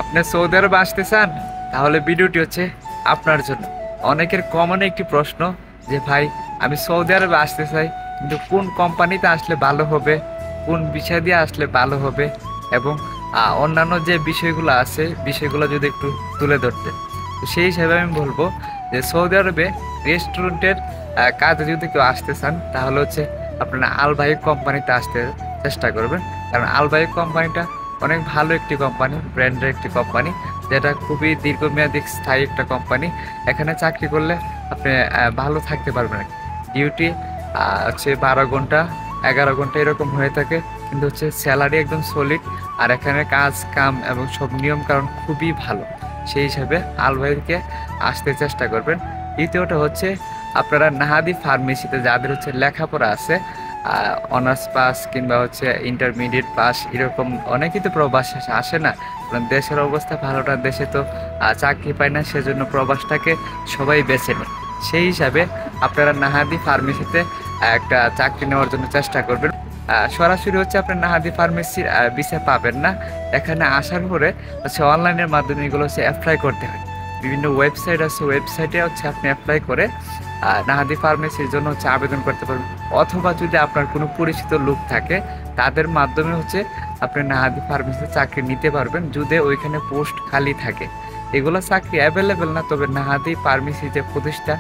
আপনি সৌদি আরবে আসতে চান, তাহলে ভিডিওটি হচ্ছে আপনার জন্য। অনেকের কমন একটি প্রশ্ন যে ভাই, আমি সৌদি আরবে আসতে চাই, কিন্তু কোন কোম্পানিতে আসলে ভালো হবে, কোন বিষয় দিয়ে আসলে ভালো হবে, এবং অন্যান্য যে বিষয়গুলো আছে বিষয়গুলো যদি একটু তুলে ধরতে, তো সেই হিসাবে আমি বলবো যে সৌদি আরবে রেস্টুরেন্টের কাজে যদি কেউ আসতে চান, তাহলে হচ্ছে আপনারা আল বাহিক কোম্পানিতে আসতে চেষ্টা করবেন। কারণ আল বাহিক কোম্পানিটা অনেক ভালো একটি কোম্পানি, ব্র্যান্ডের একটি কোম্পানি, যেটা খুবই দীর্ঘমেয়াদী স্থায়ী একটা কোম্পানি। এখানে চাকরি করলে আপনি ভালো থাকতে পারবেন। ডিউটি হচ্ছে 12 ঘন্টা 11 ঘন্টা এরকম হয়ে থাকে, কিন্তু হচ্ছে স্যালারি একদম সলিড। আর এখানে কাজ কাম এবং সব নিয়ম কারণ খুবই ভালো। সেই হিসাবে আলবাইকে আসতে চেষ্টা করবেন। দ্বিতীয়টা হচ্ছে আপনারা নাহাদি ফার্মেসিতে যাদের হচ্ছে লেখাপড়া আছে, অনার্স পাস কিংবা হচ্ছে ইন্টারমিডিয়েট পাস, এরকম অনেকেই তো প্রবাস আসে না, কারণ দেশের অবস্থা ভালো না, দেশে তো চাকরি পায় না, সেজন্য প্রবাসটাকে সবাই বেছে নেয়। সেই হিসাবে আপনারা নাহাদি ফার্মেসিতে একটা চাকরি নেওয়ার জন্য চেষ্টা করবেন। সরাসরি হচ্ছে আপনার নাহাদি ফার্মেসির ভিসা পাবেন না। এখানে আসার পরে হচ্ছে অনলাইনের মাধ্যমে এগুলো হচ্ছে অ্যাপ্লাই করতে হয়। বিভিন্ন ওয়েবসাইট আছে, ওয়েবসাইটে হচ্ছে আপনি অ্যাপ্লাই করে নাহাদি ফার্মেসির জন্য হচ্ছে আবেদন করতে পারবেন। অথবা যদি আপনার কোনো পরিচিত লোক থাকে, তাদের মাধ্যমে হচ্ছে আপনি নাহাদি ফার্মেসিতে চাকরি নিতে পারবেন, যদি ওইখানে পোস্ট খালি থাকে। এগুলো চাকরি অ্যাভেলেবেল না, তবে নাহাদি ফার্মেসি যে প্রতিষ্ঠান,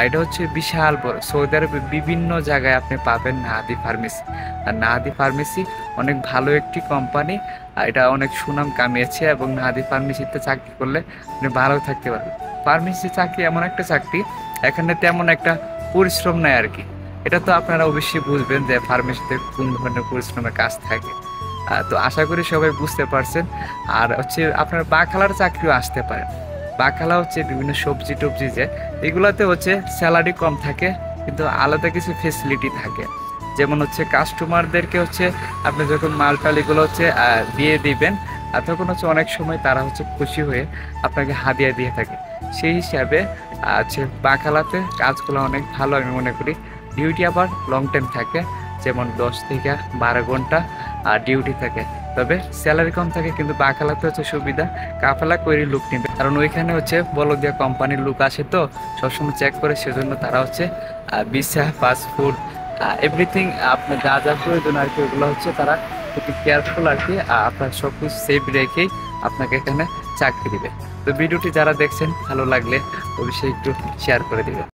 এটা হচ্ছে বিশাল বড়। সৌদি আরবে বিভিন্ন জায়গায় আপনি পাবেন নাহাদি ফার্মেসি। আর নাহাদি ফার্মেসি অনেক ভালো একটি কোম্পানি, এটা অনেক সুনাম কামিয়েছে, এবং নাহাদি ফার্মেসিতে চাকরি করলে আপনি ভালো থাকতে পারবেন। ফার্মেসি চাকরি এমন একটা চাকরি, এখানে তেমন একটা পরিশ্রম নেই আর কি। এটা তো আপনারা অবশ্যই বুঝবেন যে ফার্মেসিতে কোন ধরনের পরিশ্রমের কাজ থাকে। তো আশা করি সবাই বুঝতে পারছেন। আর হচ্ছে আপনার বাখালার চাকরিও আসতে পারেন। বাখালা হচ্ছে বিভিন্ন সবজি টবজি, যে এগুলাতে হচ্ছে স্যালারি কম থাকে, কিন্তু আলাদা কিছু ফেসিলিটি থাকে। যেমন হচ্ছে কাস্টমারদেরকে হচ্ছে আপনি যখন মালটাল এগুলো হচ্ছে দিয়ে দিবেন, তখন হচ্ছে অনেক সময় তারা হচ্ছে খুশি হয়ে আপনাকে হাদিয়া দিয়ে থাকে। সেই হিসাবে হচ্ছে বাখালাতে কাজগুলো অনেক ভালো আমি মনে করি। ডিউটি আবার লং টাইম থাকে, যেমন 10 থেকে 12 ঘন্টা ডিউটি থাকে। তবে স্যালারি কম থাকে, কিন্তু বাখালাতে হচ্ছে সুবিধা, কাফেলা করে লুক নেবে, কারণ ওইখানে হচ্ছে বলদিয়া কোম্পানির লুক আসে, তো সবসময় চেক করে, সেজন্য তারা হচ্ছে ভিসা, পাসপোর্ট, এভরিথিং আপনার যা যা প্রয়োজন আর কি, ওগুলো হচ্ছে তারা খুবই কেয়ারফুল আর কি, আপনার সব কিছু সেফ রেখেই আপনাকে এখানে চাকরি দিবে। তো ভিডিওটি যারা দেখছেন ভালো লাগলে অবশ্যই একটু শেয়ার করে দিবেন।